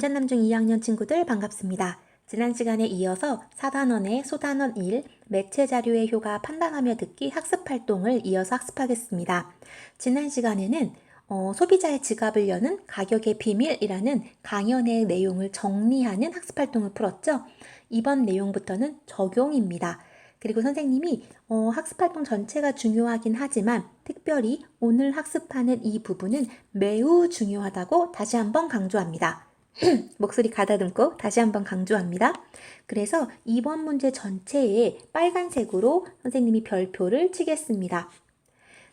인천남중 2학년 친구들 반갑습니다. 지난 시간에 이어서 4단원의 소단원 1, 매체 자료의 효과 판단하며 듣기 학습활동을 이어서 학습하겠습니다. 지난 시간에는 소비자의 지갑을 여는 가격의 비밀이라는 강연의 내용을 정리하는 학습활동을 풀었죠. 이번 내용부터는 적용입니다. 그리고 선생님이 학습활동 전체가 중요하긴 하지만 특별히 오늘 학습하는 이 부분은 매우 중요하다고 다시 한번 강조합니다. 목소리 가다듬고 다시 한번 강조합니다. 그래서 이번 문제 전체에 빨간색으로 선생님이 별표를 치겠습니다.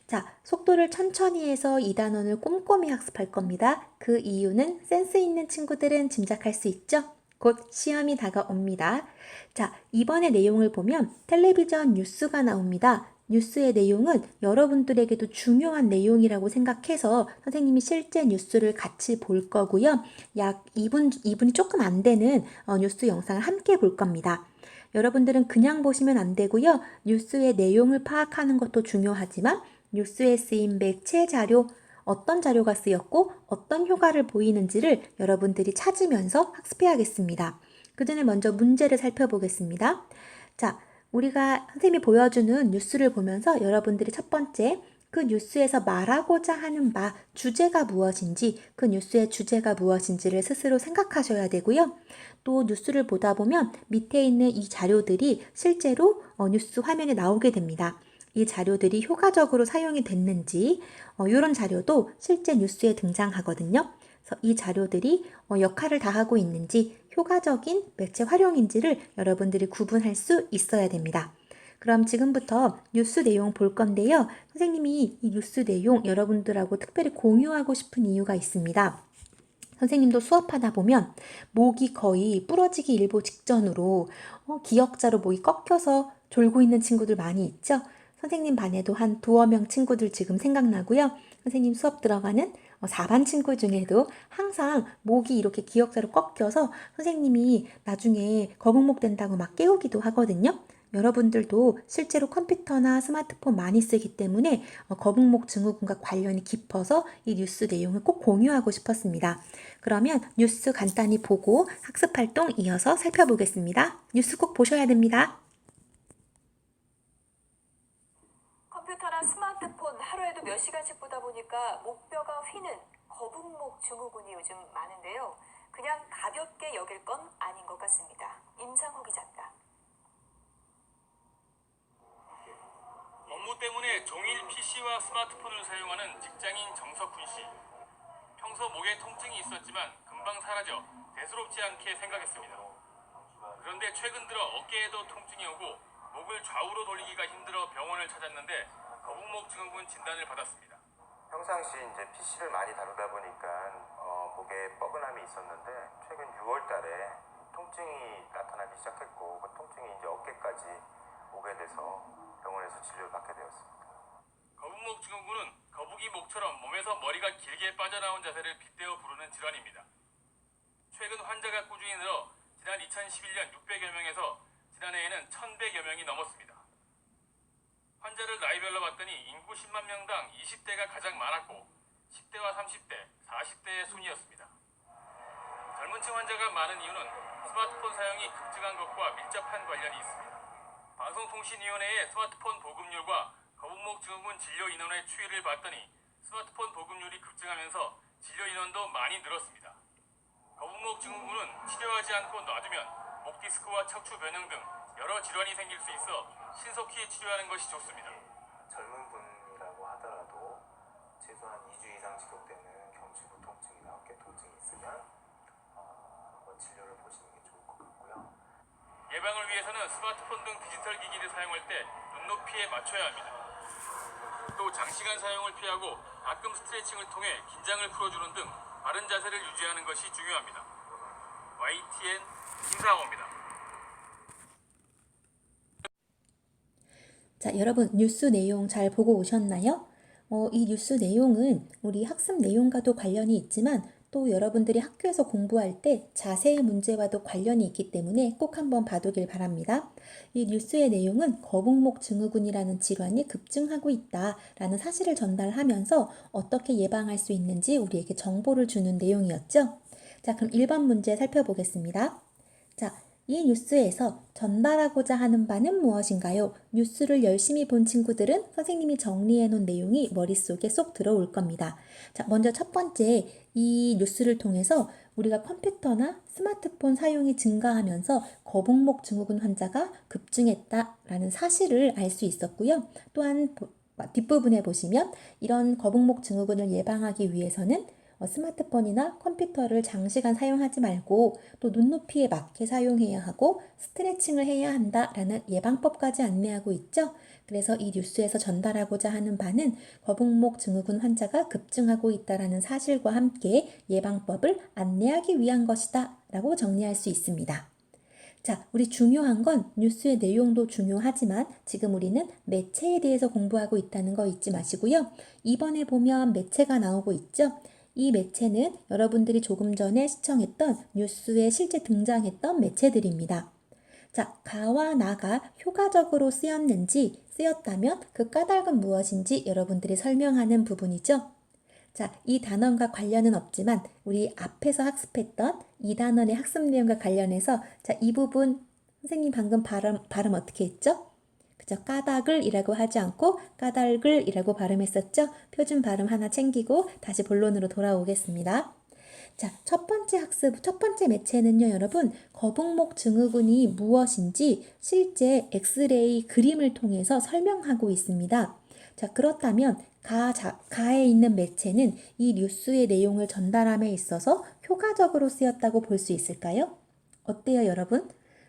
자, 속도를 천천히 해서 이 단원을 꼼꼼히 학습할 겁니다. 그 이유는 센스 있는 친구들은 짐작할 수 있죠? 곧 시험이 다가옵니다. 자, 이번의 내용을 보면 텔레비전 뉴스가 나옵니다. 뉴스의 내용은 여러분들에게도 중요한 내용이라고 생각해서 선생님이 실제 뉴스를 같이 볼 거고요. 약 2분이 조금 안 되는 뉴스 영상을 함께 볼 겁니다. 여러분들은 그냥 보시면 안 되고요. 뉴스의 내용을 파악하는 것도 중요하지만 뉴스에 쓰인 매체 자료, 어떤 자료가 쓰였고 어떤 효과를 보이는지를 여러분들이 찾으면서 학습해야겠습니다. 그 전에 먼저 문제를 살펴보겠습니다. 자, 우리가 선생님이 보여주는 뉴스를 보면서 여러분들이 첫 번째 그 뉴스에서 말하고자 하는 주제가 무엇인지, 그 뉴스의 주제가 무엇인지를 스스로 생각하셔야 되고요. 또 뉴스를 보다 보면 밑에 있는 이 자료들이 실제로 뉴스 화면에 나오게 됩니다. 이 자료들이 효과적으로 사용이 됐는지 이런 자료도 실제 뉴스에 등장하거든요. 그래서 이 자료들이 역할을 다하고 있는지 효과적인 매체 활용인지를 여러분들이 구분할 수 있어야 됩니다. 그럼 지금부터 뉴스 내용 볼 건데요. 선생님이 이 뉴스 내용 여러분들하고 특별히 공유하고 싶은 이유가 있습니다. 선생님도 수업하다 보면 목이 거의 부러지기 일보 직전으로 기역자로 목이 꺾여서 졸고 있는 친구들 많이 있죠? 선생님 반에도 한 두어 명 친구들 지금 생각나고요. 선생님 수업 들어가는 4반 친구 중에도 항상 목이 이렇게 기역자로 꺾여서 선생님이 나중에 거북목 된다고 막 깨우기도 하거든요. 여러분들도 실제로 컴퓨터나 스마트폰 많이 쓰기 때문에 거북목 증후군과 관련이 깊어서 이 뉴스 내용을 꼭 공유하고 싶었습니다. 그러면 뉴스 간단히 보고 학습활동 이어서 살펴보겠습니다. 뉴스 꼭 보셔야 됩니다. 컴퓨터나 스마트폰 하루에도 몇 시간씩 보다 보니까 목뼈가 휘는 거북목 증후군이 요즘 많은데요. 그냥 가볍게 여길 건 아닌 것 같습니다. 임상호 기자입니다. 업무 때문에 종일 PC와 스마트폰을 사용하는 직장인 정석훈 씨. 평소 목에 통증이 있었지만 금방 사라져 대수롭지 않게 생각했습니다. 그런데 최근 들어 어깨에도 통증이 오고 목을 좌우로 돌리기가 힘들어 병원을 찾았는데 거북목 증후군 진단을 받았습니다. 평상시 이제 PC를 많이 다루다 보니까 목에 뻐근함이 있었는데 최근 6월 달에 통증이 나타나기 시작했고 그 통증이 이제 어깨까지 오게 돼서 병원에서 진료를 받게 되었습니다. 거북목 증후군은 거북이 목처럼 몸에서 머리가 길게 빠져나온 자세를 빗대어 부르는 질환입니다. 최근 환자가 꾸준히 늘어 지난 2011년 600여 명에서 지난해에는 1100여 명이 넘었습니다. 환자를 나이별로 봤더니 인구 10만 명당 20대가 가장 많았고 10대와 30대, 40대의 순이었습니다. 젊은 층 환자가 많은 이유는 스마트폰 사용이 급증한 것과 밀접한 관련이 있습니다. 방송통신위원회의 스마트폰 보급률과 거북목 증후군 진료 인원의 추이를 봤더니 스마트폰 보급률이 급증하면서 진료 인원도 많이 늘었습니다. 거북목 증후군은 치료하지 않고 놔두면 목 디스크와 척추 변형 등 여러 질환이 생길 수 있어 신속히 치료하는 것이 좋습니다. 젊은 분이라고 하더라도 최소한 2주 이상 지속되는 경추부 통증이나 어깨 통증이 있으면 한번 진료를 보시는 게 좋을 것 같고요. 예방을 위해서는 스마트폰 등 디지털 기기를 사용할 때 눈높이에 맞춰야 합니다. 또 장시간 사용을 피하고 가끔 스트레칭을 통해 긴장을 풀어주는 등 바른 자세를 유지하는 것이 중요합니다. YTN 김상호입니다. 자, 여러분 뉴스 내용 잘 보고 오셨나요? 이 뉴스 내용은 우리 학습 내용과도 관련이 있지만 또 여러분들이 학교에서 공부할 때 자세의 문제와도 관련이 있기 때문에 꼭 한번 봐두길 바랍니다. 이 뉴스의 내용은 거북목 증후군이라는 질환이 급증하고 있다라는 사실을 전달하면서 어떻게 예방할 수 있는지 우리에게 정보를 주는 내용이었죠. 자, 그럼 1번 문제 살펴보겠습니다. 자, 이 뉴스에서 전달하고자 하는 바는 무엇인가요? 뉴스를 열심히 본 친구들은 선생님이 정리해 놓은 내용이 머릿속에 쏙 들어올 겁니다. 자, 먼저 첫 번째, 이 뉴스를 통해서 우리가 컴퓨터나 스마트폰 사용이 증가하면서 거북목 증후군 환자가 급증했다라는 사실을 알 수 있었고요. 또한 뒷부분에 보시면 이런 거북목 증후군을 예방하기 위해서는 스마트폰이나 컴퓨터를 장시간 사용하지 말고 또 눈높이에 맞게 사용해야 하고 스트레칭을 해야 한다라는 예방법까지 안내하고 있죠. 그래서 이 뉴스에서 전달하고자 하는 바는 거북목 증후군 환자가 급증하고 있다라는 사실과 함께 예방법을 안내하기 위한 것이다 라고 정리할 수 있습니다. 자, 우리 중요한 건 뉴스의 내용도 중요하지만 지금 우리는 매체에 대해서 공부하고 있다는 거 잊지 마시고요. 이번에 보면 매체가 나오고 있죠. 이 매체는 여러분들이 조금 전에 시청했던 뉴스에 실제 등장했던 매체들입니다. 자, 가와 나가 효과적으로 쓰였다면 그 까닭은 무엇인지 여러분들이 설명하는 부분이죠. 자, 이 단원과 관련은 없지만 우리 앞에서 학습했던 이 단원의 학습 내용과 관련해서 자, 이 부분 선생님 방금 발음 어떻게 했죠? 그죠? 까닭을 이라고 하지 않고 까닭을 이라고 발음했었죠? 표준 발음 하나 챙기고 다시 본론으로 돌아오겠습니다. 자, 첫 번째 매체는요, 여러분, 거북목 증후군이 무엇인지 실제 엑스레이 그림을 통해서 설명하고 있습니다. 자, 그렇다면 가에 있는 매체는 이 뉴스의 내용을 전달함에 있어서 효과적으로 쓰였다고 볼 수 있을까요? 어때요, 여러분?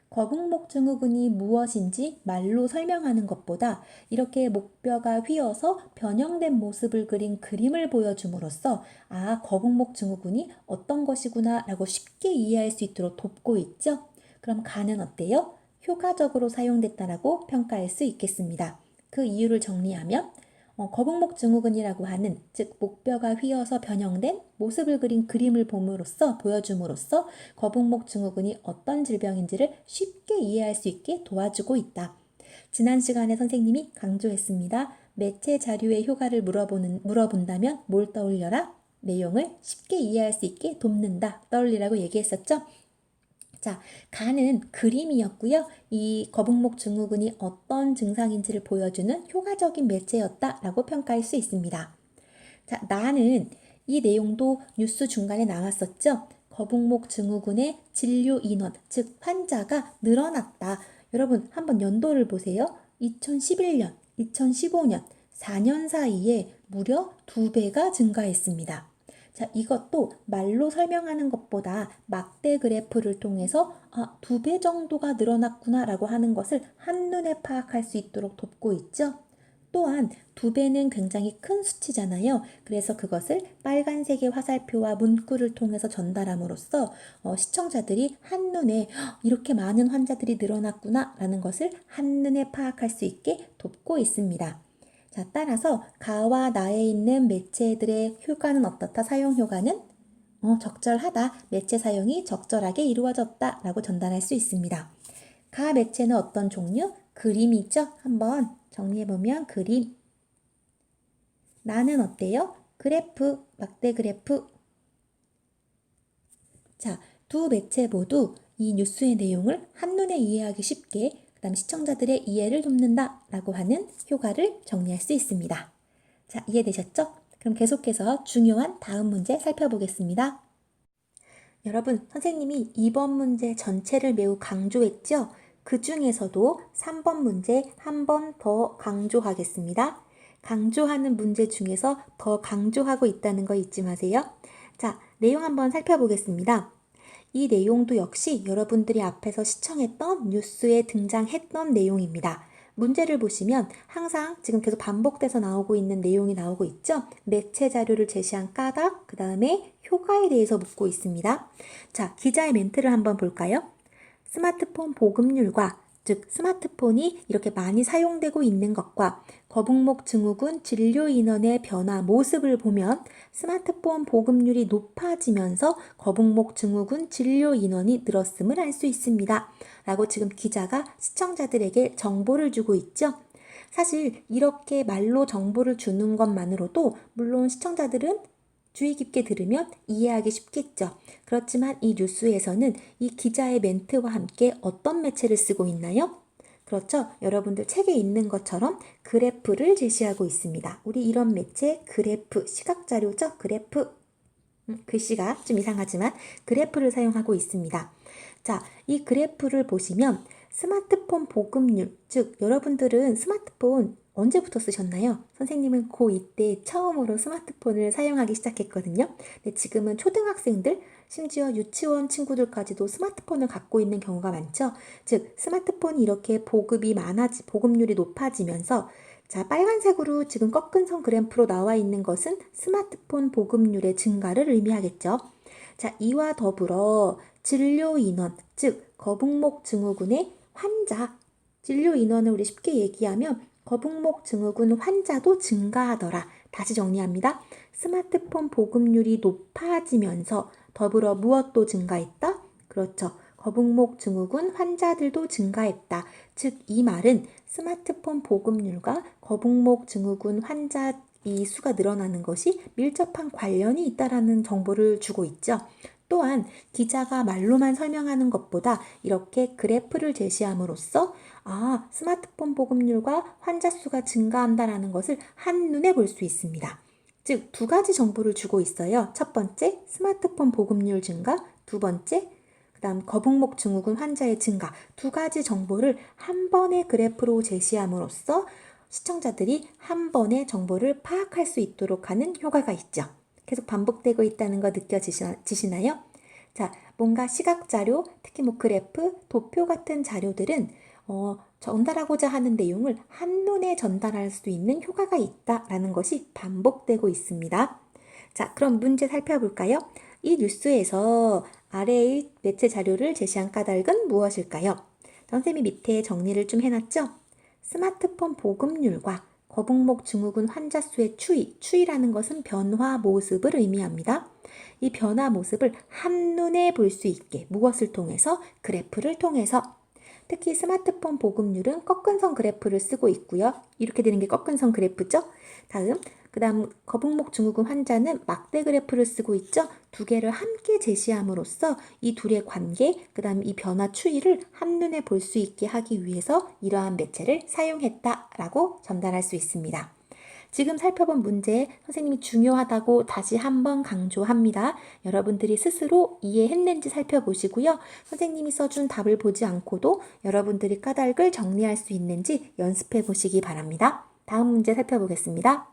거북목 증후군이 무엇인지 말로 설명하는 것보다 이렇게 목뼈가 휘어서 변형된 모습을 그린 그림을 보여줌으로써 아, 거북목 증후군이 어떤 것이구나 라고 쉽게 이해할 수 있도록 돕고 있죠? 그럼 가는 어때요? 효과적으로 사용됐다라고 평가할 수 있겠습니다. 그 이유를 정리하면 거북목 증후군이라고 하는 즉 목뼈가 휘어서 변형된 모습을 그린 그림을 보여줌으로써 거북목 증후군이 어떤 질병인지를 쉽게 이해할 수 있게 도와주고 있다. 지난 시간에 선생님이 강조했습니다. 매체 자료의 효과를 물어본다면 뭘 떠올려라? 내용을 쉽게 이해할 수 있게 돕는다. 떠올리라고 얘기했었죠? 자, 가는 그림이었고요. 이 거북목 증후군이 어떤 증상인지를 보여주는 효과적인 매체였다라고 평가할 수 있습니다. 자, 나는 이 내용도 뉴스 중간에 나왔었죠. 거북목 증후군의 진료 인원, 즉 환자가 늘어났다. 여러분 한번 연도를 보세요. 2011년, 2015년, 4년 사이에 무려 2배가 증가했습니다. 자, 이것도 말로 설명하는 것보다 막대 그래프를 통해서 2배 정도가 늘어났구나 라고 하는 것을 한눈에 파악할 수 있도록 돕고 있죠. 또한 2배는 굉장히 큰 수치잖아요. 그래서 그것을 빨간색의 화살표와 문구를 통해서 전달함으로써 시청자들이 한눈에 이렇게 많은 환자들이 늘어났구나 라는 것을 한눈에 파악할 수 있게 돕고 있습니다. 자, 따라서 가와 나에 있는 매체들의 효과는 어떻다? 사용 효과는 적절하다. 매체 사용이 적절하게 이루어졌다 라고 전달할 수 있습니다. 가 매체는 어떤 종류? 그림이죠. 한번 정리해보면 그림. 나는 어때요? 그래프, 막대 그래프. 자, 두 매체 모두 이 뉴스의 내용을 한눈에 이해하기 쉽게 그다음 시청자들의 이해를 돕는다 라고 하는 효과를 정리할 수 있습니다. 자, 이해되셨죠? 그럼 계속해서 중요한 다음 문제 살펴보겠습니다. 여러분, 선생님이 2번 문제 전체를 매우 강조했죠? 그 중에서도 3번 문제 한 번 더 강조하겠습니다. 강조하는 문제 중에서 더 강조하고 있다는 거 잊지 마세요. 자, 내용 한번 살펴보겠습니다. 이 내용도 역시 여러분들이 앞에서 시청했던 뉴스에 등장했던 내용입니다. 문제를 보시면 항상 지금 계속 반복돼서 나오고 있는 내용이 나오고 있죠? 매체 자료를 제시한 까닭, 그 다음에 효과에 대해서 묻고 있습니다. 자, 기자의 멘트를 한번 볼까요? 스마트폰 보급률과 즉 스마트폰이 이렇게 많이 사용되고 있는 것과 거북목 증후군 진료 인원의 변화 모습을 보면 스마트폰 보급률이 높아지면서 거북목 증후군 진료 인원이 늘었음을 알 수 있습니다. 라고 지금 기자가 시청자들에게 정보를 주고 있죠. 사실 이렇게 말로 정보를 주는 것만으로도 물론 시청자들은 주의 깊게 들으면 이해하기 쉽겠죠. 그렇지만 이 뉴스에서는 이 기자의 멘트와 함께 어떤 매체를 쓰고 있나요? 그렇죠. 여러분들 책에 있는 것처럼 그래프를 제시하고 있습니다. 우리 이런 매체 그래프, 시각자료죠? 그래프. 글씨가 좀 이상하지만 그래프를 사용하고 있습니다. 자, 이 그래프를 보시면 스마트폰 보급률, 즉 여러분들은 스마트폰 언제부터 쓰셨나요? 선생님은 고2 때 처음으로 스마트폰을 사용하기 시작했거든요. 근데 지금은 초등학생들, 심지어 유치원 친구들까지도 스마트폰을 갖고 있는 경우가 많죠. 즉 스마트폰이 이렇게 보급률이 높아지면서 자, 빨간색으로 지금 꺾은 선 그래프로 나와 있는 것은 스마트폰 보급률의 증가를 의미하겠죠. 자, 이와 더불어 진료 인원, 즉 거북목 증후군의 환자, 진료 인원을 우리 쉽게 얘기하면 거북목 증후군 환자도 증가하더라. 다시 정리합니다. 스마트폰 보급률이 높아지면서 더불어 무엇도 증가했다? 그렇죠. 거북목 증후군 환자들도 증가했다. 즉, 이 말은 스마트폰 보급률과 거북목 증후군 환자 이 수가 늘어나는 것이 밀접한 관련이 있다라는 정보를 주고 있죠. 또한 기자가 말로만 설명하는 것보다 이렇게 그래프를 제시함으로써 스마트폰 보급률과 환자 수가 증가한다라는 것을 한눈에 볼 수 있습니다. 즉, 두 가지 정보를 주고 있어요. 첫 번째, 스마트폰 보급률 증가, 두 번째, 그다음 거북목 증후군 환자의 증가, 두 가지 정보를 한 번의 그래프로 제시함으로써 시청자들이 한 번의 정보를 파악할 수 있도록 하는 효과가 있죠. 계속 반복되고 있다는 거 느껴지시나요? 자, 뭔가 시각자료, 특히 그래프, 도표 같은 자료들은 전달하고자 하는 내용을 한눈에 전달할 수 있는 효과가 있다라는 것이 반복되고 있습니다. 자, 그럼 문제 살펴볼까요? 이 뉴스에서 아래의 매체 자료를 제시한 까닭은 무엇일까요? 선생님이 밑에 정리를 좀 해놨죠? 스마트폰 보급률과 거북목 증후군 환자 수의 추이라는 것은 변화 모습을 의미합니다. 이 변화 모습을 한눈에 볼 수 있게 무엇을 통해서? 그래프를 통해서. 특히 스마트폰 보급률은 꺾은 선 그래프를 쓰고 있고요. 이렇게 되는 게 꺾은 선 그래프죠. 그다음 거북목 증후군 환자는 막대 그래프를 쓰고 있죠. 두 개를 함께 제시함으로써 이 둘의 관계, 그다음 이 변화 추이를 한눈에 볼 수 있게 하기 위해서 이러한 매체를 사용했다라고 전달할 수 있습니다. 지금 살펴본 문제 선생님이 중요하다고 다시 한번 강조합니다. 여러분들이 스스로 이해했는지 살펴보시고요. 선생님이 써준 답을 보지 않고도 여러분들이 까닭을 정리할 수 있는지 연습해 보시기 바랍니다. 다음 문제 살펴보겠습니다.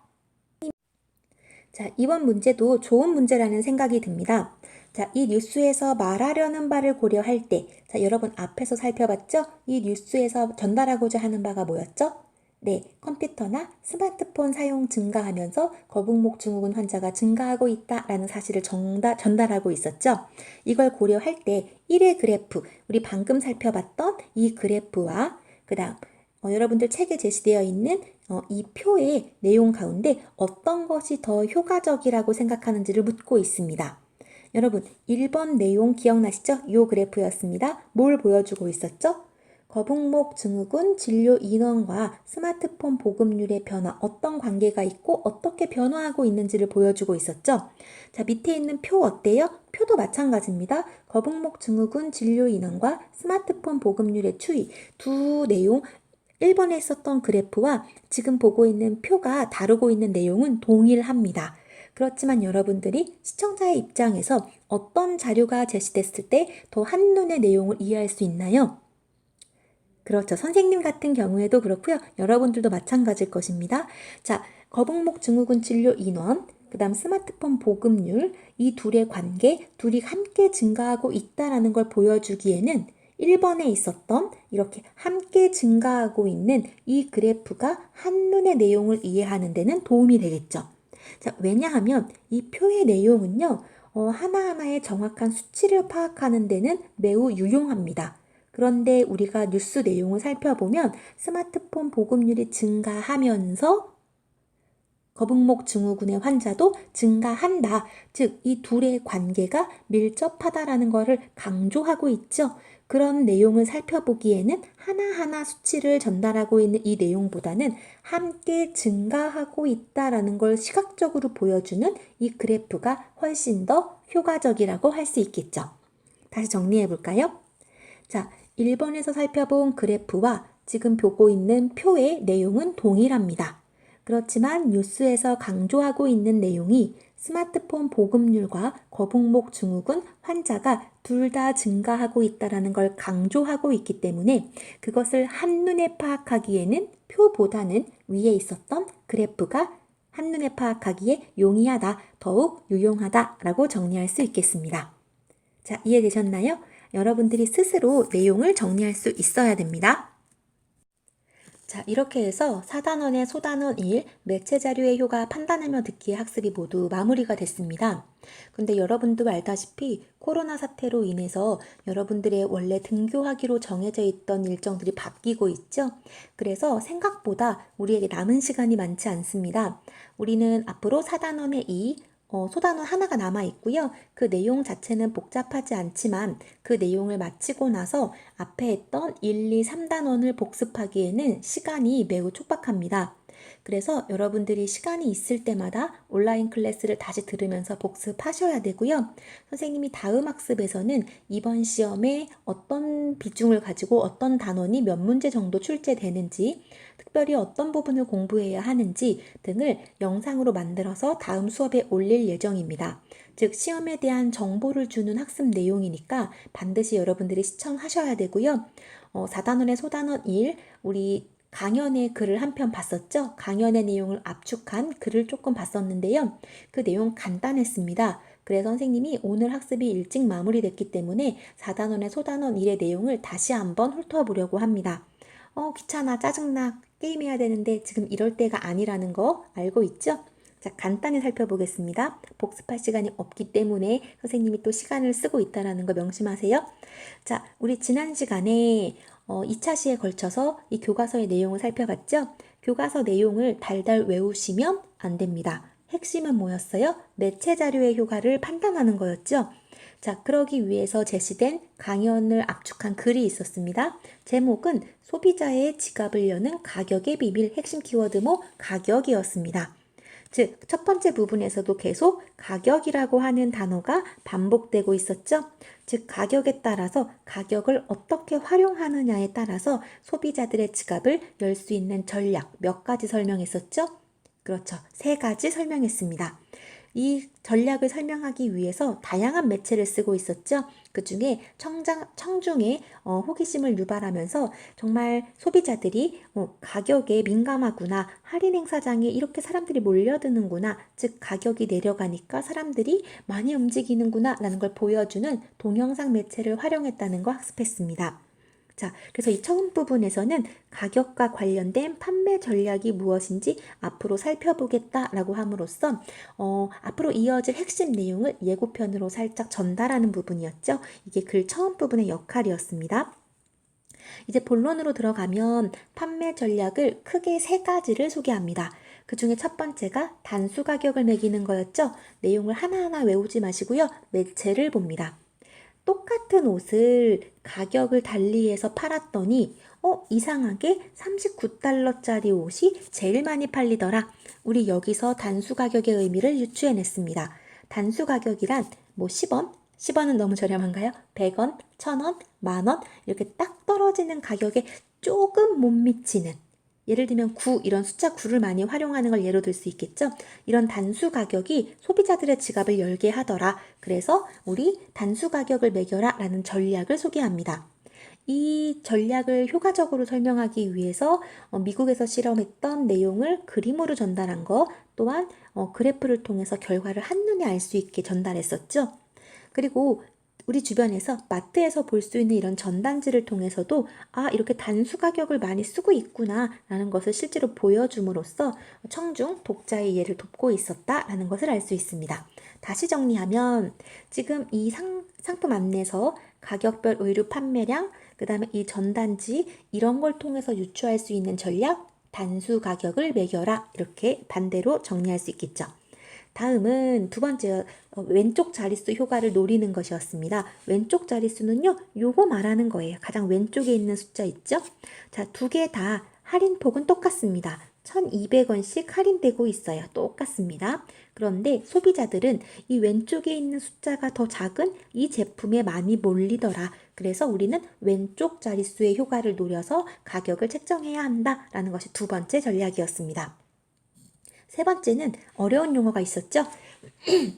자, 이번 문제도 좋은 문제라는 생각이 듭니다. 자, 이 뉴스에서 말하려는 바를 고려할 때, 자, 여러분 앞에서 살펴봤죠? 이 뉴스에서 전달하고자 하는 바가 뭐였죠? 네, 컴퓨터나 스마트폰 사용 증가하면서 거북목 증후군 환자가 증가하고 있다라는 사실을 전달하고 있었죠. 이걸 고려할 때 1의 그래프, 우리 방금 살펴봤던 이 그래프와 그다음 여러분들 책에 제시되어 있는 이 표의 내용 가운데 어떤 것이 더 효과적이라고 생각하는지를 묻고 있습니다. 여러분 1번 내용 기억나시죠? 이 그래프였습니다. 뭘 보여주고 있었죠? 거북목 증후군 진료 인원과 스마트폰 보급률의 변화, 어떤 관계가 있고 어떻게 변화하고 있는지를 보여주고 있었죠. 자, 밑에 있는 표 어때요? 표도 마찬가지입니다. 거북목 증후군 진료 인원과 스마트폰 보급률의 추이, 두 내용 1번에 있었던 그래프와 지금 보고 있는 표가 다루고 있는 내용은 동일합니다. 그렇지만 여러분들이 시청자의 입장에서 어떤 자료가 제시됐을 때 더 한눈에 내용을 이해할 수 있나요? 그렇죠. 선생님 같은 경우에도 그렇고요. 여러분들도 마찬가지일 것입니다. 자, 거북목 증후군 진료 인원, 그 다음 스마트폰 보급률, 이 둘의 관계, 둘이 함께 증가하고 있다는 걸 보여주기에는 1번에 있었던 이렇게 함께 증가하고 있는 이 그래프가 한눈에 내용을 이해하는 데는 도움이 되겠죠. 자, 왜냐하면 이 표의 내용은요, 하나하나의 정확한 수치를 파악하는 데는 매우 유용합니다. 그런데 우리가 뉴스 내용을 살펴보면 스마트폰 보급률이 증가하면서 거북목 증후군의 환자도 증가한다. 즉, 이 둘의 관계가 밀접하다라는 것을 강조하고 있죠. 그런 내용을 살펴보기에는 하나하나 수치를 전달하고 있는 이 내용보다는 함께 증가하고 있다라는 걸 시각적으로 보여주는 이 그래프가 훨씬 더 효과적이라고 할 수 있겠죠. 다시 정리해 볼까요? 자, 1번에서 살펴본 그래프와 지금 보고 있는 표의 내용은 동일합니다. 그렇지만 뉴스에서 강조하고 있는 내용이 스마트폰 보급률과 거북목 증후군 환자가 둘 다 증가하고 있다는 걸 강조하고 있기 때문에 그것을 한눈에 파악하기에는 표보다는 위에 있었던 그래프가 한눈에 파악하기에 용이하다, 더욱 유용하다라고 정리할 수 있겠습니다. 자, 이해되셨나요? 여러분들이 스스로 내용을 정리할 수 있어야 됩니다. 자, 이렇게 해서 4단원의 소단원 1, 매체 자료의 효과 판단하며 듣기의 학습이 모두 마무리가 됐습니다. 근데 여러분도 알다시피 코로나 사태로 인해서 여러분들의 원래 등교하기로 정해져 있던 일정들이 바뀌고 있죠. 그래서 생각보다 우리에게 남은 시간이 많지 않습니다. 우리는 앞으로 4단원의 2, 소단원 하나가 남아 있고요. 그 내용 자체는 복잡하지 않지만 그 내용을 마치고 나서 앞에 했던 1, 2, 3단원을 복습하기에는 시간이 매우 촉박합니다. 그래서 여러분들이 시간이 있을 때마다 온라인 클래스를 다시 들으면서 복습하셔야 되고요. 선생님이 다음 학습에서는 이번 시험에 어떤 비중을 가지고 어떤 단원이 몇 문제 정도 출제되는지, 특별히 어떤 부분을 공부해야 하는지 등을 영상으로 만들어서 다음 수업에 올릴 예정입니다. 즉 시험에 대한 정보를 주는 학습 내용이니까 반드시 여러분들이 시청하셔야 되고요. 4단원의 소단원 1, 우리 강연의 글을 한 편 봤었죠? 강연의 내용을 압축한 글을 조금 봤었는데요. 그 내용 간단했습니다. 그래서 선생님이 오늘 학습이 일찍 마무리됐기 때문에 4단원의 소단원 1의 내용을 다시 한번 훑어보려고 합니다. 귀찮아, 짜증나, 게임해야 되는데 지금 이럴 때가 아니라는 거 알고 있죠? 자, 간단히 살펴보겠습니다. 복습할 시간이 없기 때문에 선생님이 또 시간을 쓰고 있다는 거 명심하세요. 자, 우리 지난 시간에 2차 시에 걸쳐서 이 교과서의 내용을 살펴봤죠? 교과서 내용을 달달 외우시면 안 됩니다. 핵심은 뭐였어요? 매체 자료의 효과를 판단하는 거였죠? 자, 그러기 위해서 제시된 강연을 압축한 글이 있었습니다. 제목은 소비자의 지갑을 여는 가격의 비밀, 핵심 키워드모 가격이었습니다. 즉, 첫 번째 부분에서도 계속 가격이라고 하는 단어가 반복되고 있었죠. 즉, 가격에 따라서 가격을 어떻게 활용하느냐에 따라서 소비자들의 지갑을 열 수 있는 전략 몇 가지 설명했었죠. 그렇죠. 3가지 설명했습니다. 이 전략을 설명하기 위해서 다양한 매체를 쓰고 있었죠. 그 중에 청중의 호기심을 유발하면서 정말 소비자들이 가격에 민감하구나, 할인 행사장에 이렇게 사람들이 몰려드는구나, 즉 가격이 내려가니까 사람들이 많이 움직이는구나 라는 걸 보여주는 동영상 매체를 활용했다는 거 학습했습니다. 자, 그래서 이 처음 부분에서는 가격과 관련된 판매 전략이 무엇인지 앞으로 살펴보겠다라고 함으로써 앞으로 이어질 핵심 내용을 예고편으로 살짝 전달하는 부분이었죠. 이게 글 처음 부분의 역할이었습니다. 이제 본론으로 들어가면 판매 전략을 크게 3가지를 소개합니다. 그 중에 첫 번째가 단수 가격을 매기는 거였죠. 내용을 하나하나 외우지 마시고요. 매체를 봅니다. 똑같은 옷을 가격을 달리해서 팔았더니 이상하게 $39짜리 옷이 제일 많이 팔리더라. 우리 여기서 단수 가격의 의미를 유추해냈습니다. 단수 가격이란 10원? 10원은 너무 저렴한가요? 100원, 1000원, 만원 이렇게 딱 떨어지는 가격에 조금 못 미치는, 예를 들면 9, 이런 숫자 9를 많이 활용하는 걸 예로 들 수 있겠죠. 이런 단수 가격이 소비자들의 지갑을 열게 하더라. 그래서 우리 단수 가격을 매겨라 라는 전략을 소개합니다. 이 전략을 효과적으로 설명하기 위해서 미국에서 실험했던 내용을 그림으로 전달한 거, 또한 그래프를 통해서 결과를 한눈에 알 수 있게 전달했었죠. 그리고 우리 주변에서 마트에서 볼 수 있는 이런 전단지를 통해서도 이렇게 단수 가격을 많이 쓰고 있구나 라는 것을 실제로 보여줌으로써 청중 독자의 이해를 돕고 있었다라는 것을 알 수 있습니다. 다시 정리하면 지금 이 상품 안내서, 가격별 의류 판매량, 그 다음에 이 전단지 이런 걸 통해서 유추할 수 있는 전략, 단수 가격을 매겨라, 이렇게 반대로 정리할 수 있겠죠. 다음은 두 번째 왼쪽 자릿수 효과를 노리는 것이었습니다. 왼쪽 자릿수는요, 요거 말하는 거예요. 가장 왼쪽에 있는 숫자 있죠? 자, 두 개 다 할인폭은 똑같습니다. 1,200원씩 할인되고 있어요. 똑같습니다. 그런데 소비자들은 이 왼쪽에 있는 숫자가 더 작은 이 제품에 많이 몰리더라. 그래서 우리는 왼쪽 자릿수의 효과를 노려서 가격을 책정해야 한다라는 것이 두 번째 전략이었습니다. 세 번째는 어려운 용어가 있었죠?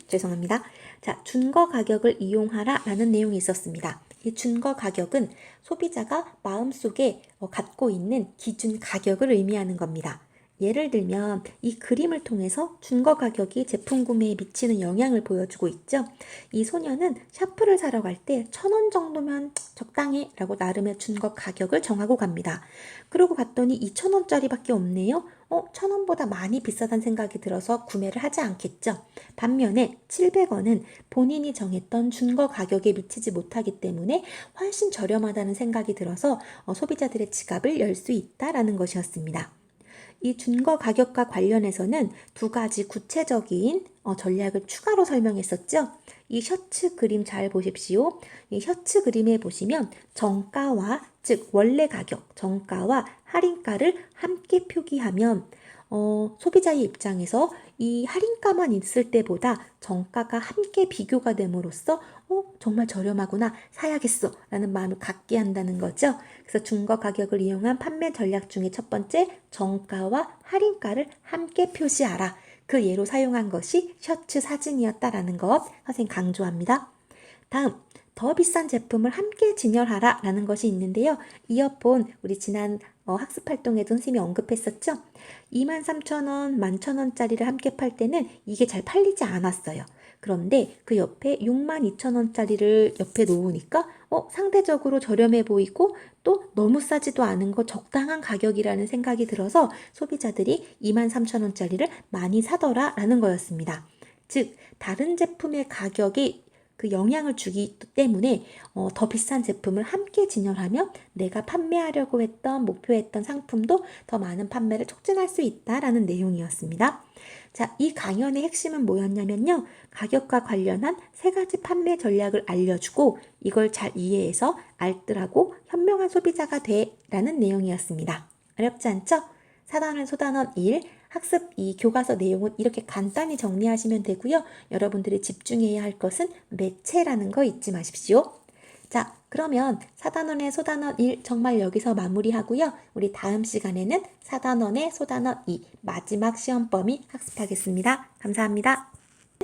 죄송합니다. 자, 준거 가격을 이용하라 라는 내용이 있었습니다. 이 준거 가격은 소비자가 마음속에 갖고 있는 기준 가격을 의미하는 겁니다. 예를 들면 이 그림을 통해서 준거 가격이 제품 구매에 미치는 영향을 보여주고 있죠. 이 소녀는 샤프를 사러 갈 때 1,000원 정도면 적당해 라고 나름의 준거 가격을 정하고 갑니다. 그러고 갔더니 2,000원짜리밖에 없네요. 1,000원보다 많이 비싸다는 생각이 들어서 구매를 하지 않겠죠. 반면에 700원은 본인이 정했던 준거 가격에 미치지 못하기 때문에 훨씬 저렴하다는 생각이 들어서 소비자들의 지갑을 열 수 있다라는 것이었습니다. 이 준거 가격과 관련해서는 두 가지 구체적인 전략을 추가로 설명했었죠. 이 셔츠 그림 잘 보십시오. 이 셔츠 그림에 보시면 정가와, 즉 원래 가격, 정가와 할인가를 함께 표기하면 소비자의 입장에서 이 할인가만 있을 때보다 정가가 함께 비교가 됨으로써 정말 저렴하구나, 사야겠어 라는 마음을 갖게 한다는 거죠. 그래서 준거 가격을 이용한 판매 전략 중에 첫 번째, 정가와 할인가를 함께 표시하라. 그 예로 사용한 것이 셔츠 사진이었다라는 것 선생님 강조합니다. 다음, 더 비싼 제품을 함께 진열하라 라는 것이 있는데요. 이어폰 우리 지난 학습 활동에도 선생님이 언급했었죠. 23,000원, 11,000원짜리를 함께 팔 때는 이게 잘 팔리지 않았어요. 그런데 그 옆에 62,000원짜리를 옆에 놓으니까 상대적으로 저렴해 보이고 또 너무 싸지도 않은 거 적당한 가격이라는 생각이 들어서 소비자들이 23,000원짜리를 많이 사더라 라는 거였습니다. 즉 다른 제품의 가격이 그 영향을 주기 때문에 더 비싼 제품을 함께 진열하면 내가 판매하려고 했던 목표했던 상품도 더 많은 판매를 촉진할 수 있다라는 내용이었습니다. 자, 이 강연의 핵심은 뭐였냐면요. 가격과 관련한 세 가지 판매 전략을 알려주고 이걸 잘 이해해서 알뜰하고 현명한 소비자가 되라는 내용이었습니다. 어렵지 않죠? 사단원 소단원 1 학습 이 교과서 내용은 이렇게 간단히 정리하시면 되고요. 여러분들이 집중해야 할 것은 매체라는 거 잊지 마십시오. 자, 그러면 사단원의 소단원 1 정말 여기서 마무리하고요. 우리 다음 시간에는 사단원의 소단원 2 마지막 시험 범위 학습하겠습니다. 감사합니다.